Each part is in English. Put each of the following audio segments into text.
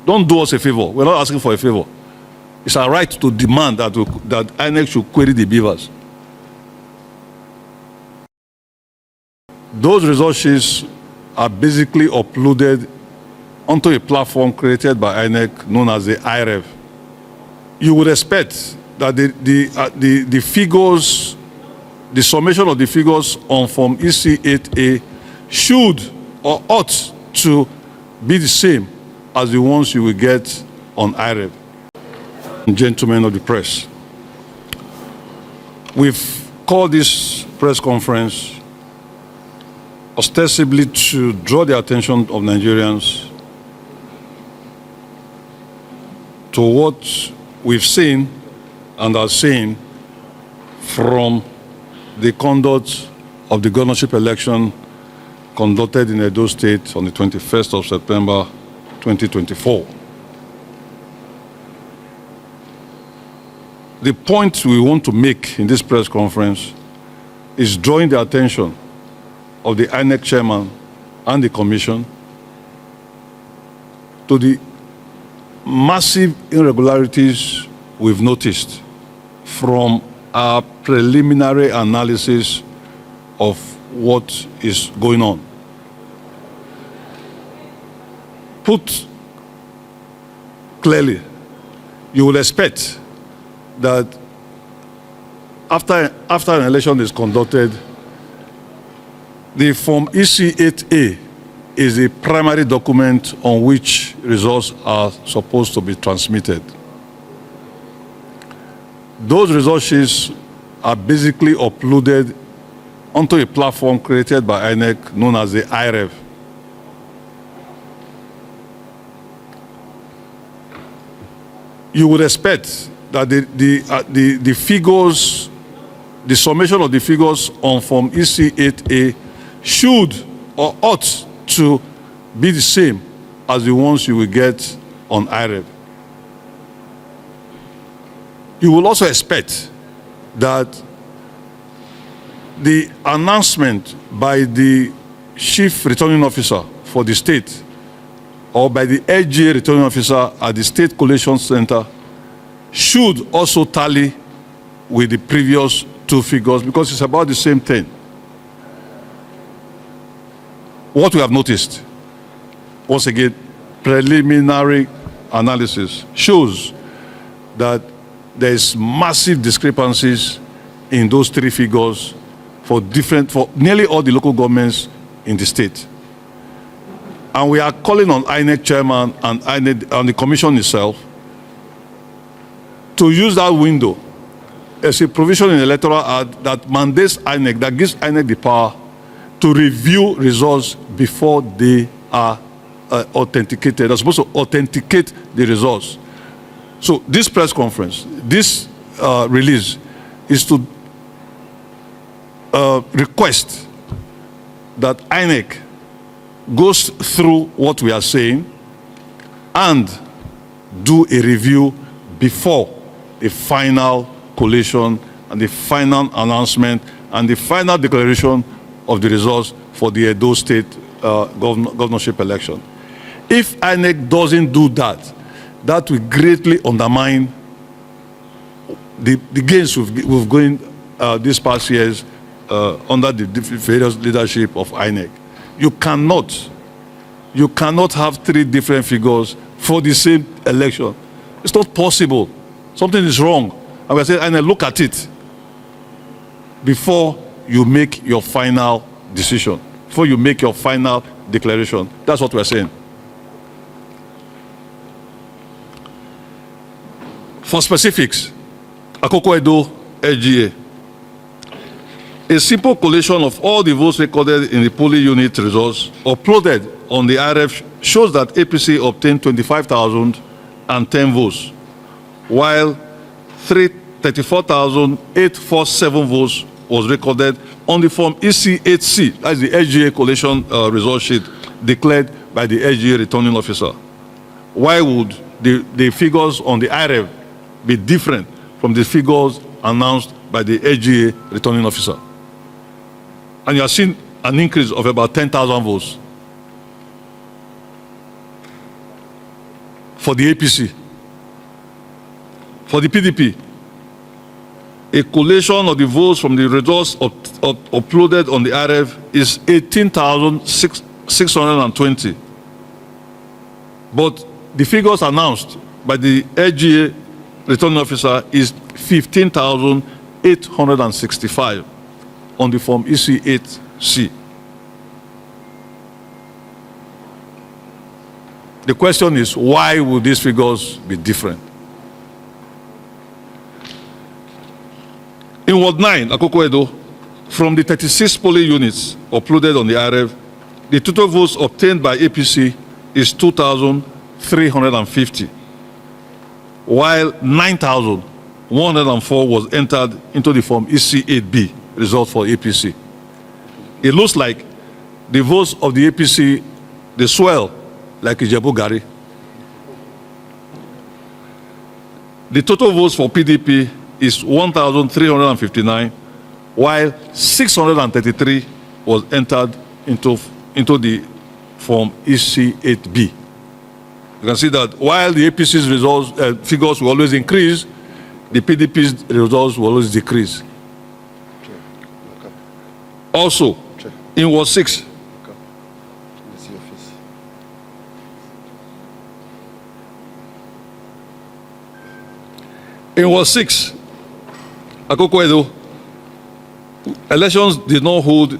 Don't do us a favor. We're not asking for a favor. It's our right to demand that INEC should query the beavers. Those result sheets are basically uploaded onto a platform created by INEC known as the IREV. You would expect that the figures, the summation of the figures on Form EC8A should or ought to be the same as the ones you will get on IREV. Gentlemen of the press, we've called this press conference ostensibly to draw the attention of Nigerians to what we've seen and are seeing from the conduct of the governorship election conducted in Edo State on the 21st of September 2024. The point we want to make in this press conference is drawing the attention of the INEC chairman and the commission to the massive irregularities we've noticed from our preliminary analysis of what is going on. Put clearly, you will expect that after an election is conducted, the Form EC8A is the primary document on which results are supposed to be transmitted. Those result sheets are basically uploaded onto a platform created by INEC known as the IREV. You would expect that the figures, the summation of the figures on Form EC8A should or ought to be the same as the ones you will get on IREV. You will also expect that the announcement by the chief returning officer for the state or by the LGA returning officer at the State Collation Center should also tally with the previous two figures because it's about the same thing. What we have noticed, once again, preliminary analysis shows that there is massive discrepancies in those three figures for nearly all the local governments in the state. And we are calling on INEC chairman and the commission itself to use that window as a provision in the electoral act that mandates INEC, that gives INEC the power to review results before they are authenticated. They're supposed to authenticate the results. So this press conference, this release is to request that INEC goes through what we are saying and do a review before the final collation and the final announcement and the final declaration of the results for the Edo State governorship election. If INEC doesn't do that, that will greatly undermine the gains we've gained these past years under the various leadership of INEC. You cannot have three different figures for the same election. It's not possible. Something is wrong. And we're saying, INEC, look at it before you make your final decision, before you make your final declaration. That's what we're saying. For specifics, Akoko Edo LGA, a simple collation of all the votes recorded in the polling unit results uploaded on the IRF shows that APC obtained 25,010 votes, while 34,847 votes was recorded on the Form EC8C, that's the LGA collation result sheet declared by the LGA returning officer. Why would the figures on the IRF be different from the figures announced by the LGA returning officer? And you have seen an increase of about 10,000 votes. for the APC. For the PDP, a collation of the votes from the results uploaded on the RF is 18,620. But the figures announced by the LGA returning officer is 15,865 on the form EC8C. The question is, why would these figures be different? In Ward 9, Akoko Edo, from the 36 polling units uploaded on the RF, the total votes obtained by APC is 2,350, while 9,104 was entered into the form EC8B, result for APC. It looks like the votes of the APC, they swell like Ijebu Gari. The total votes for PDP is 1,359, while 633 was entered into the form EC8B. You can see that while the APC's results, figures will always increase, the PDP's results will always decrease. Also, in Ward 6, Akoko Edo, elections did not hold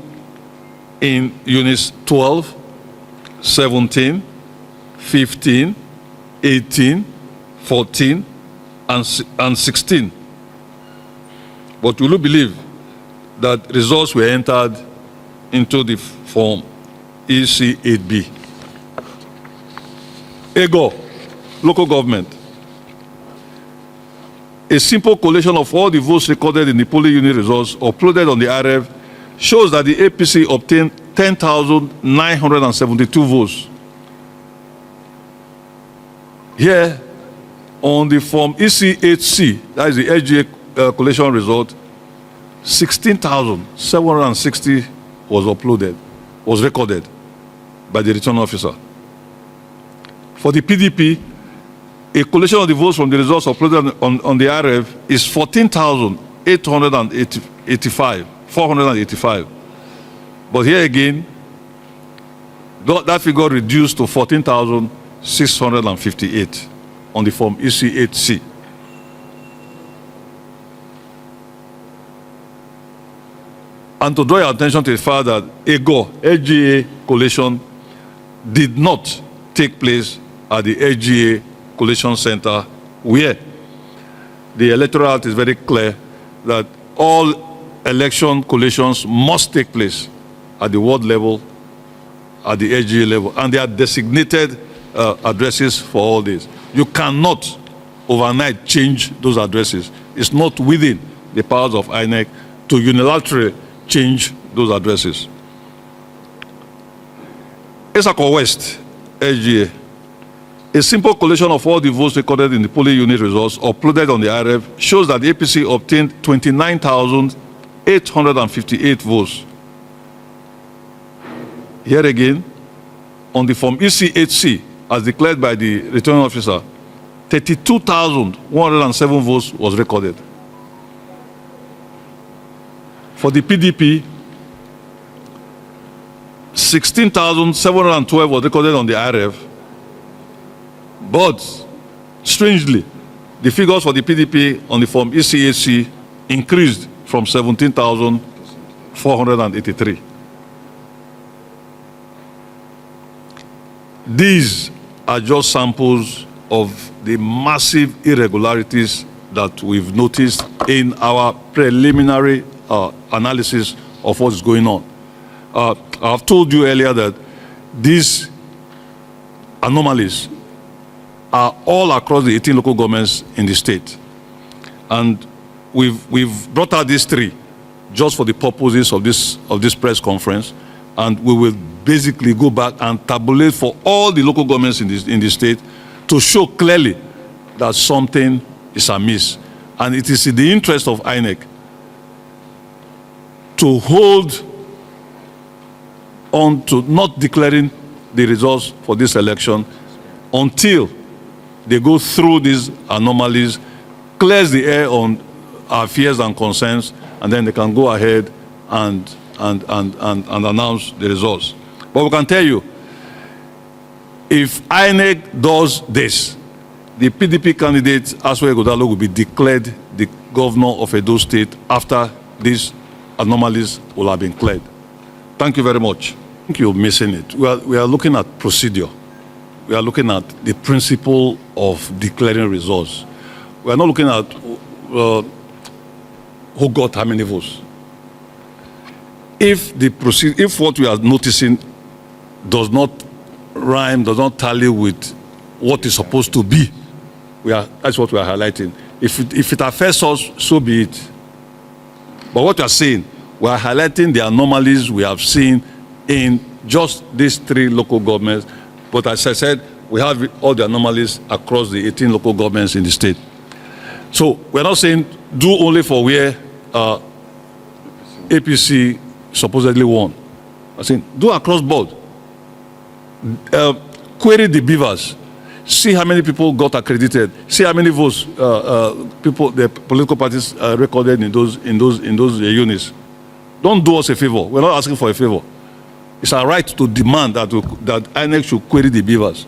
in units 12, 17, 15, 18, 14, and 16. But will you believe that results were entered into the form EC8B? Ego, local government. A simple collation of all the votes recorded in the polling unit results uploaded on the RF shows that the APC obtained 10,972 votes. Here, on the form EC8C, that is the LGA collation result, 16,760 was recorded by the return officer. For the PDP, a collation of the votes from the results uploaded on the RF is 485. But here again, that figure reduced to 14,658 on the form EC8C. And to draw your attention to the fact that LGA collation did not take place at the LGA Collation Center, where the Electoral Act is very clear that all election collations must take place at the ward level, at the LGA level, and there are designated addresses for all this. You cannot overnight change those addresses. It's not within the powers of INEC to unilaterally change those addresses. Esako West, LGA. A simple collation of all the votes recorded in the polling unit results uploaded on the RF shows that the APC obtained 29,858 votes. Here again, on the form EC8C, as declared by the returning officer, 32,107 votes was recorded. For the PDP, 16,712 was recorded on the RF. But, strangely, the figures for the PDP on the form EC8C increased from 17,483. These are just samples of the massive irregularities that we've noticed in our preliminary analysis of what's going on. I've told you earlier that these anomalies are all across the 18 local governments in the state. And we've brought out these three just for the purposes of this press conference, and we will basically go back and tabulate for all the local governments in the state to show clearly that something is amiss. And it is in the interest of INEC to hold on to not declaring the results for this election until they go through these anomalies, clears the air on our fears and concerns, and then they can go ahead and announce the results. But we can tell you, if INEC does this, the PDP candidate, Aswe Godalo, will be declared the governor of Edo State after these anomalies will have been cleared. Thank you very much. I think you're missing it. We are looking at procedure. We are looking at the principle of declaring results. We are not looking at who got how many votes. If what we are noticing does not rhyme, does not tally with what is supposed to be, that's what we are highlighting. If it affects us, so be it. But what we are saying, we are highlighting the anomalies we have seen in just these 3 local governments. But as I said, we have all the anomalies across the 18 local governments in the state. So we're not saying do only for where APC supposedly won. I'm saying do across board. Query the beavers. See how many people got accredited. See how many votes the political parties recorded in those units. Don't do us a favor. We're not asking for a favor. It's our right to demand that INEC should query the beavers.